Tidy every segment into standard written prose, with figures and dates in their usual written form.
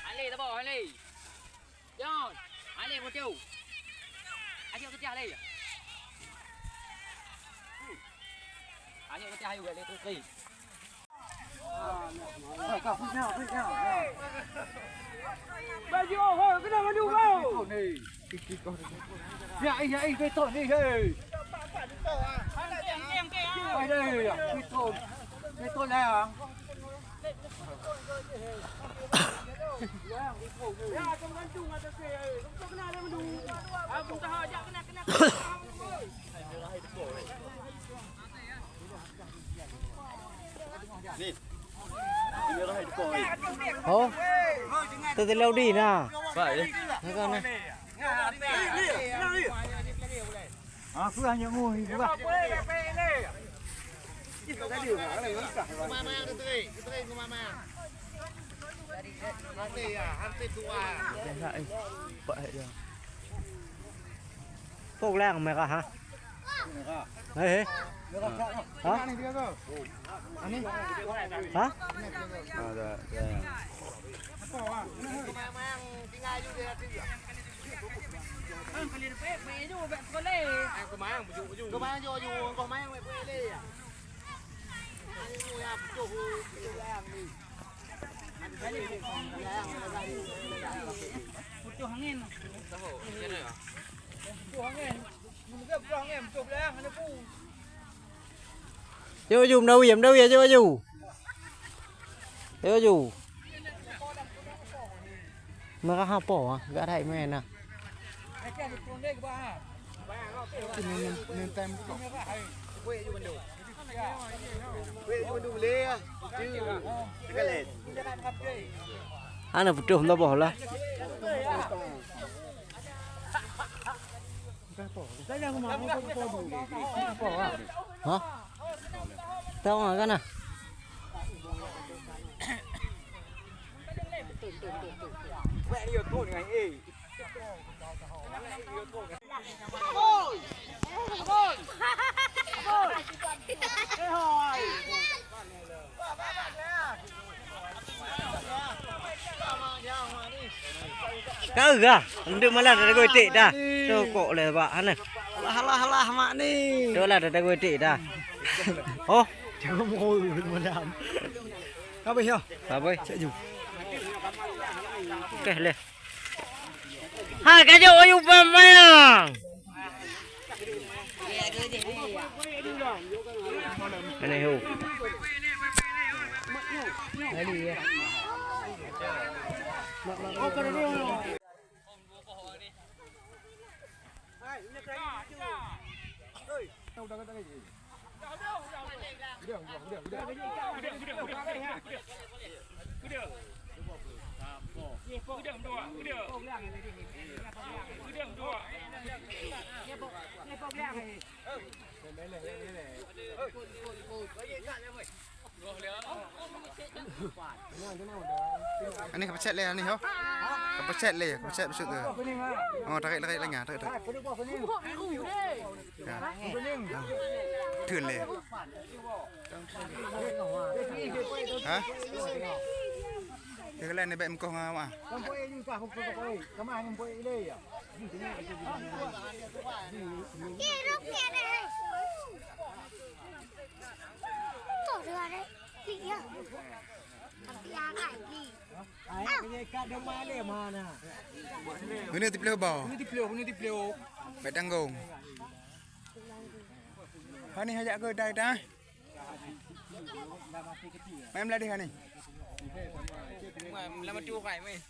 Ali ta bỏ Ali. Yon, Ali một tiêu. Anh yêu cái tia đây. Anh yêu cái tia hay vậy tôi kỳ. Bao nhiêu thôi, cái nào bao nhiêu đâu? Dạ cái tổn đi hey. Quay đây à? Cái tổn này à? Ồ, từ lâu đi nè. Vậy. Thế con này. À, cứ ăn những mùi cứ vào. Phục lang mày cả hả? Đấy. Hả? Hả? Chưa dùng đâu hiểm đâu vậy chưa dù. Chưa dù. Mà các học bỏ à? Gã thầy mẹ nè. Anh là một trường tao bỏ là. Hả? Tao hỏi cái nào? Mẹ nhiều tổn ngày ê. Kau gak? Untuk malah ada gue tik dah. Tu kok le pak han. Halah mak ni. Tu lah ada gue tik dah. Oh, Jangan mau madam. Apa ya? apa? Cek ju. Okey le. Ha, kajo ayu pemang. Ini hu. Ini ya. Anh này kapacet le anh này hả? Kapacet le, kapacet besok ke? Oh, tarik lagi ngah, tarik. Thuyền le. Hả? Cái lên này bẹm con à? Ini tipe bau. Ini tipe. Phải tăng gồm. Hả này hãy gửi đây ta. Em lại đi hả này. Làm một chu phải mày.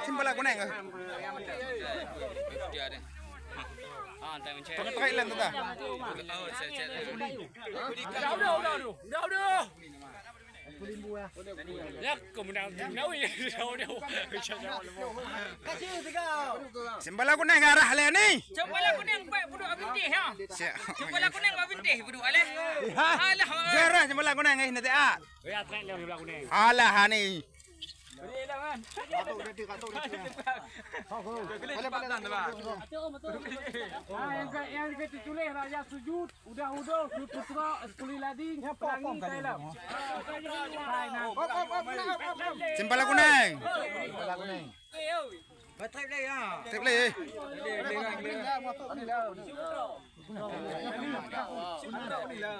Xin bala con này rồi. Tengah tarik lên ta. Đâu. Pulimbu ya. Ya, kemenang nawi dia. Kasih tiga. Sembala kuning arah le ni. Cembala kuning baik buduk abintih ha. Cembala kuning abintih buduk aleh. Alah. Jarah sembala kuning ni nanti ah. Ya, trek le sebelah kuning. Alah ni. Yang kita tulis raja sujud, udah putra sekali lading pelangi Thailand. Sembala kuning. Betul dah ya. Tip le.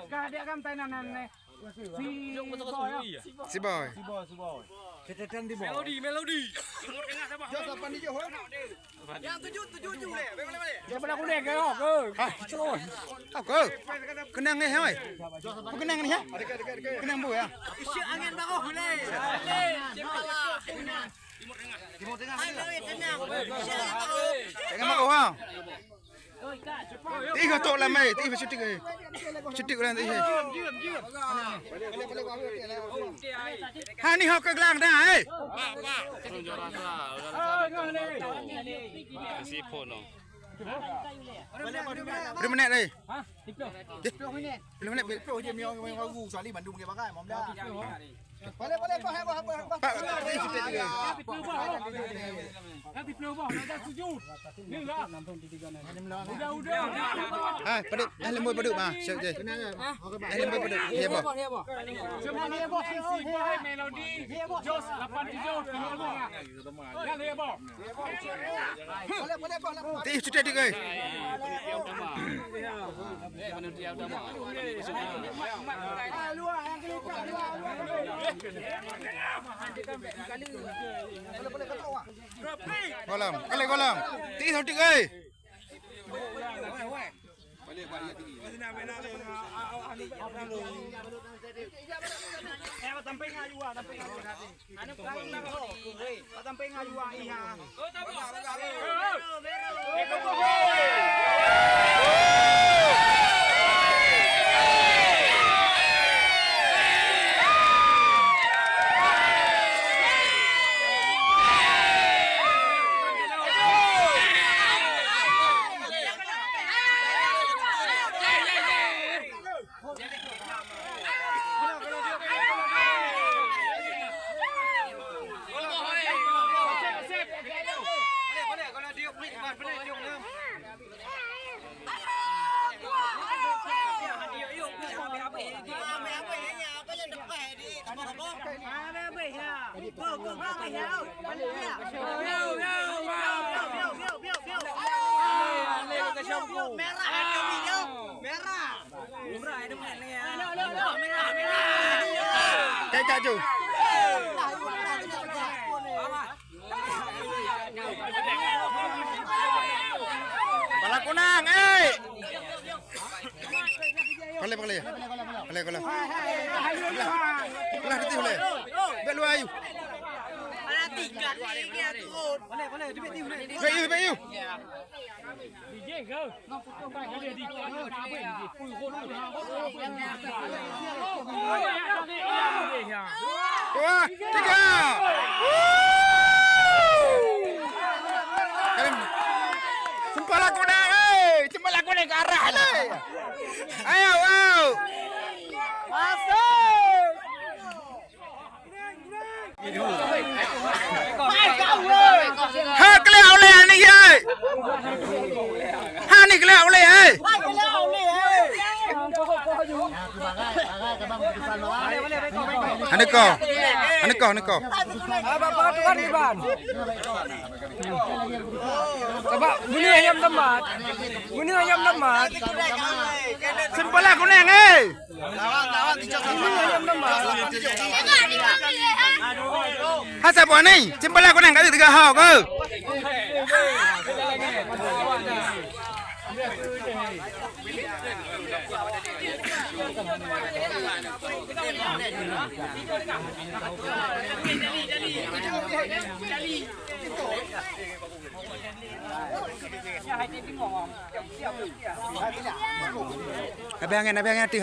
Kah dia kan Thailand ni. Si boy. Kita di bawah. Melodi. Yang tujuh le. Boleh. Dia belah kuning ke ke? Terus. Apa? Kenang ni hoi. Kenang ni ha? Kenang bu ya. Isu angin baru boleh. Timur Tengah. Ayo tenang. Jangan mau ha. Tiga tok lah mai, tiga cutik ke. Cutik orang tadi. Ha ni hok ke gelang dah eh. Berapa minit lagi? Ha? 10 minit. 10 minit. Pro je miau wagu Sali Bandung dia pakai mom dah. Boleh apa. Pak, cutik ke. Nanti pelubah raja sujud. Ni lah. Udah. Ha, paduk. Lembut paduk mah. Siap je. Lembut paduk. Ya apa? Semua ni posisi baik melodi. Jos 87 kilo ya le apa? Boleh. Ti cutik ke. Kolam. Kali kolam. Ti cutik ke. Tamping ayu ah, tamping ayu. Anu perang nak tamping ayu ah iya. Oh, tak apa. Cái cha chủ. Balak kunang, eh. Boleh. Boleh. Belah detik boleh. Bet luar ayu. Ada tiga ni turun. Boleh, dia betul boleh. Bet you. DJ ke? Nak putus baik dia di apa ni? Pui hot tu hang. Dua, tiga. Sempala kunang, eh. Sempala kunang ke arah ni. Ayo, wow. Ha kelihatan oleh ni ye. Ha ni kelihatan oleh eh. Aneko. Apa tuan ni ban? Sebab bunyi ayam temat. Sempala kunang eh. Lawan tiga sama. Ha siapa ni? Sempala kunang kat tiga hau ke?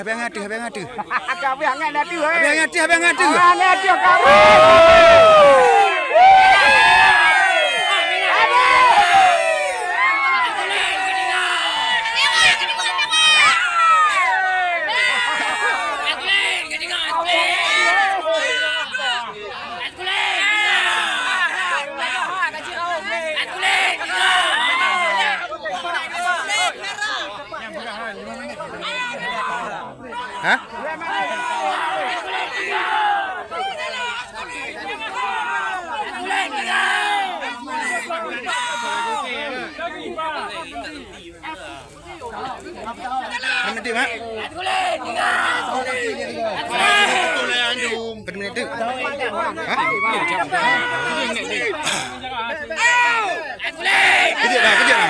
Habang ngatu. Agak biang ngatu. Habang ngatu. Ngatu kamu. Hah? Mana tu, Mak? Berminit tu. Kejap dah.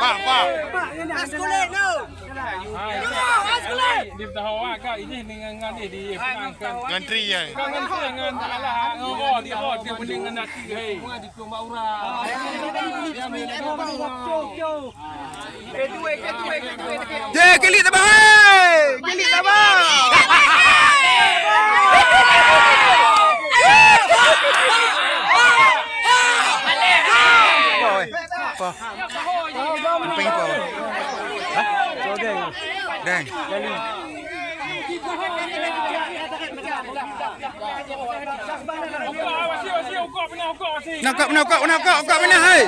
Pak. Di tahu agak ini dengan di pengangkat. Ngantri ya. Ngantri dengan alah dia mending nanti hei. Di rumah orang. Je, kelik tabah hai. Kelik tabah. Apa? Pengen apa? Hah? Deng. Nakak benar hai.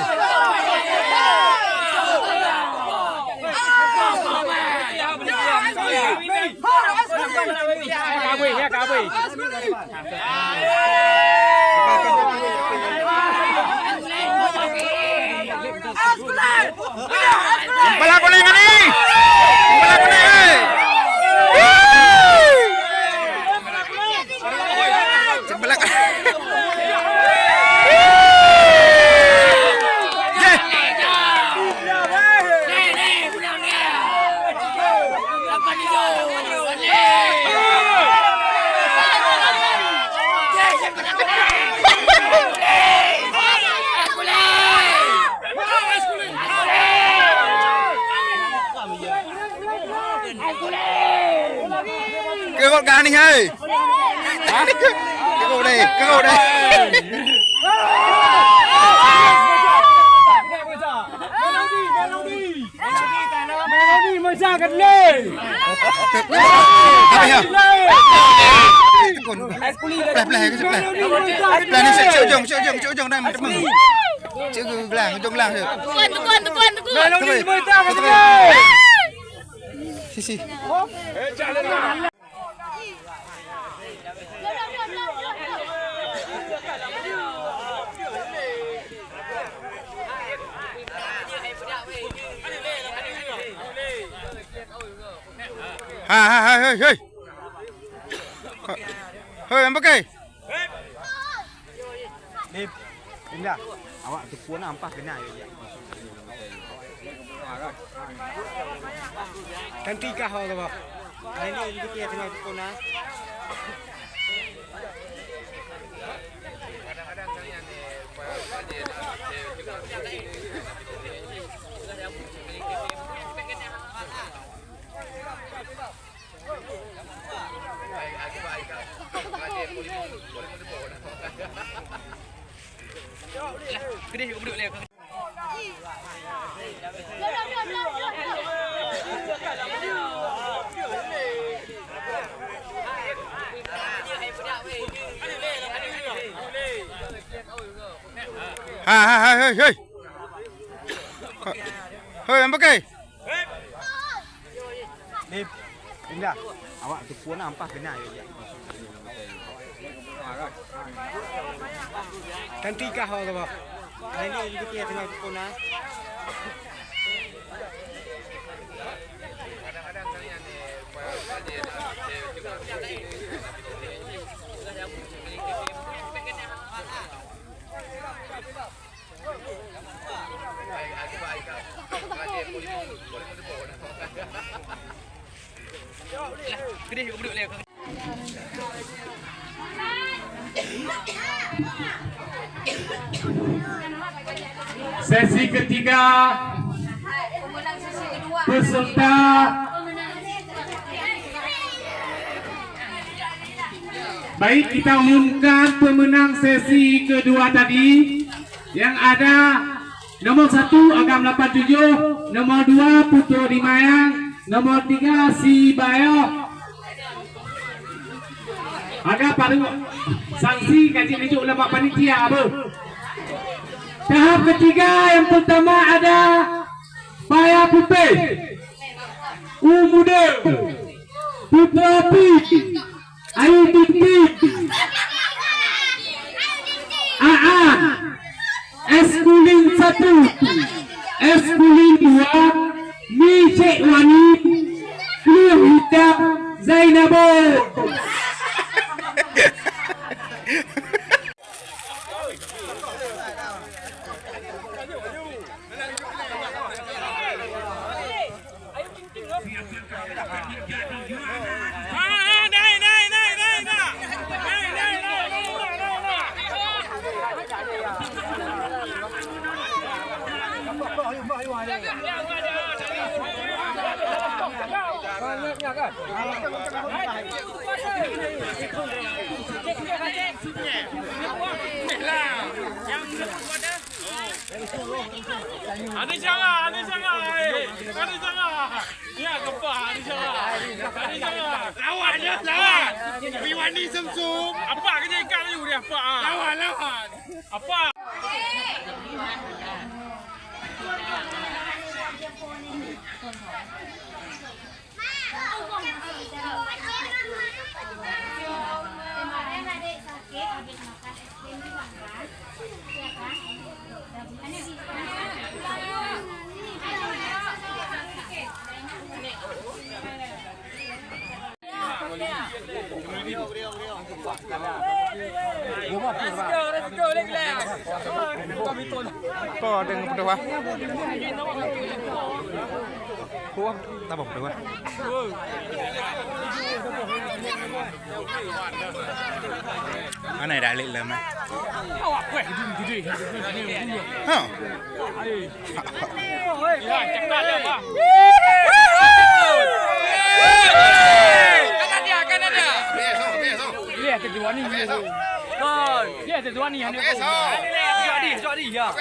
Kabui. Kepala kuning ni. Sebelah kuning. Kegol gani hai. Kegol đây. Melody mới ra gần lên. Apa ya? Pelan ke sebelah. Pelan ni sejong dah macam mana? Cikgu belang tu. Tukun. Melody mới ra gần lên. Sisi. Hei. Hei, apa ke? Indah. Awak tu puan ampas kena ya. Ganti kah awak tu? Ini kita tengah pun ah. Gede duduk leh. Hei. Hei, apa ke? Indah. Awak tu puan ampas kena ya. Ganti kah awak tu? Ini kita tengah pun ah. Boleh Kedih duduk dia. Sesi ketiga peserta baik, kita umumkan pemenang sesi kedua tadi yang ada nomor 1 Agam 87, nomor 2 Putu Dimayang, nomor 3 Si Bayo. Ada pada sanksi kaji nijuk ulama panitia apa? Tahap ketiga yang pertama ada Baya Putih, Umude, Putra Api, Ayu Titik, Aan, Eskulin 1, Eskulin 2, Mi Cik Wani, Clear Hitam, Zainabo. Ani jangan. Ya kepah, ani jangan. Lawan. Piwani Samsung. Apa kerja ikan you dia apa? Lawan. Apa? Kemarin adik sakit habis makan es krim di Bangkas, ya kan? Ini di Let's go, Kau ada yang berdua? Kuah, tak apa berdua. Mana dah alik lama? Awak kuih gede. Ha. Ya, cakap dia apa? Kanan dia. Lihat kedua ni. Gol. Lihat kedua ni hanya. Jadi ya.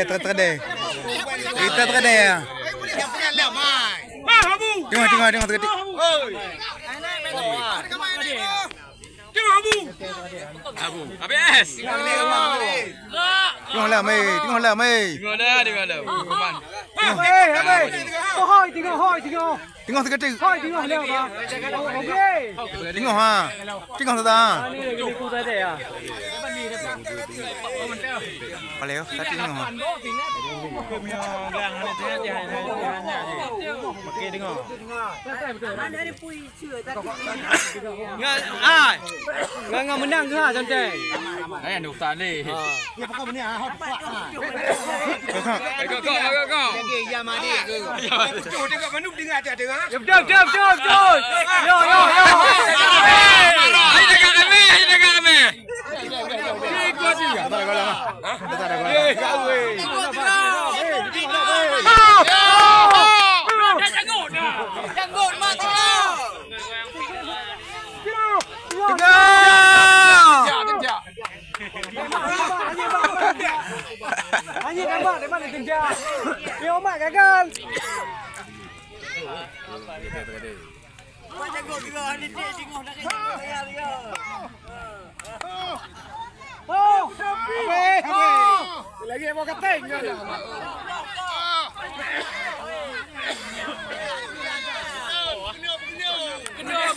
Terkede. Kita terkede ya. Tengok terkede. Abu. Habis. Tengok lah mai. Tengok dah. Kuman. Tengok terkede. Tengok ha. Tengok sudah. Boleh yo, tadi tengok. Ngang menang ke ha cantik. Nuk tak leh. Kau. Betul. Yo. Ayo dekat kami. Anjing gambar di mana kejar? Yo mak gagal. Lagi mau keting. Kedua.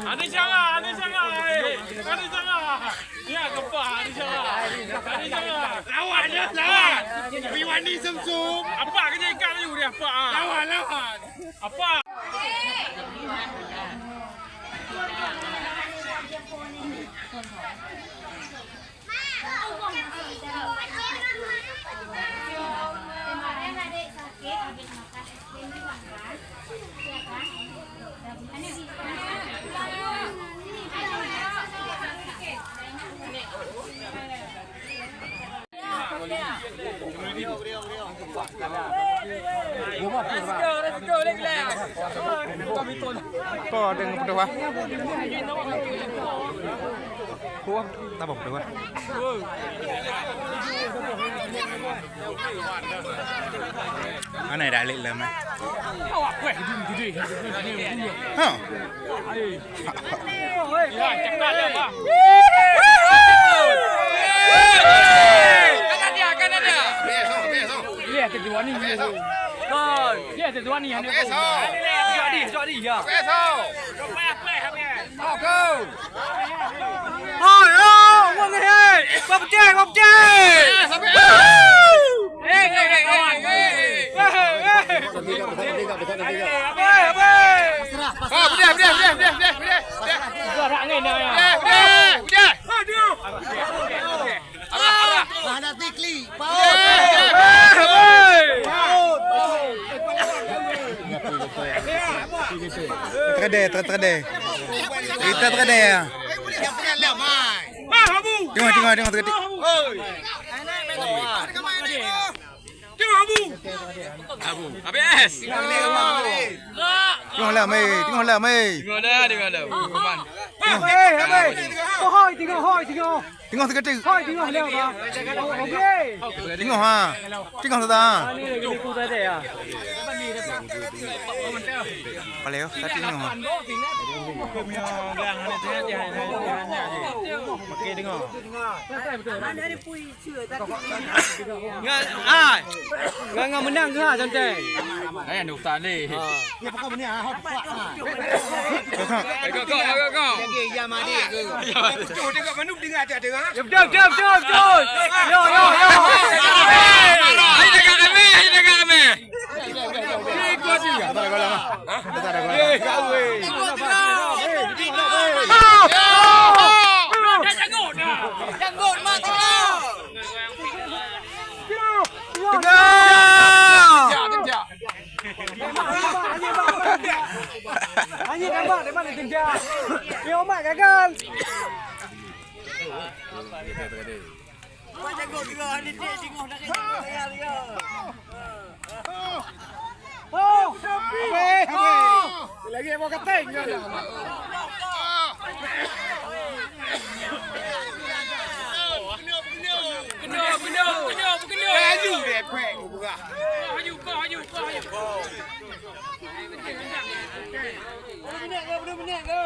Ada sangat. Ya kepak ada sangat. Lawan. Piwani sumsum. Apa kerja ikan you dia apa? Lawan. Apa? Kemarin adik sakit habis makan es krim juga kan? Iya kan? Ini Kau ada yang berdua? Kau tak berdua. Mana dah alik lama? Hah? Ya, cepat dia, Pak. Kanan dia. Dia kedua ni. Dia kedua ni. Jadi ya. Terade. Kita terade ya. Tengok terade. Habis. Tengok lah mei. Tengok dah. Tengok terade. Tengok ha. Tengok sudah. Boleh yo, tadi tengok. Ngan menang ke cantik? Nuk tak ni. Ya pokok ni ah hot pak. Kau. Tengok menu dengar ada. Betul. Yo. Ayo dekat kami. Tak ada gol lah. Tak ada gol. Hanya gambar depan ni kejar. Dia omat gagal. Jago juga ni dia tengok dah dia. Lagi mau keting ke? Kena. Laju dia kuek buka. Haju. Benar ke?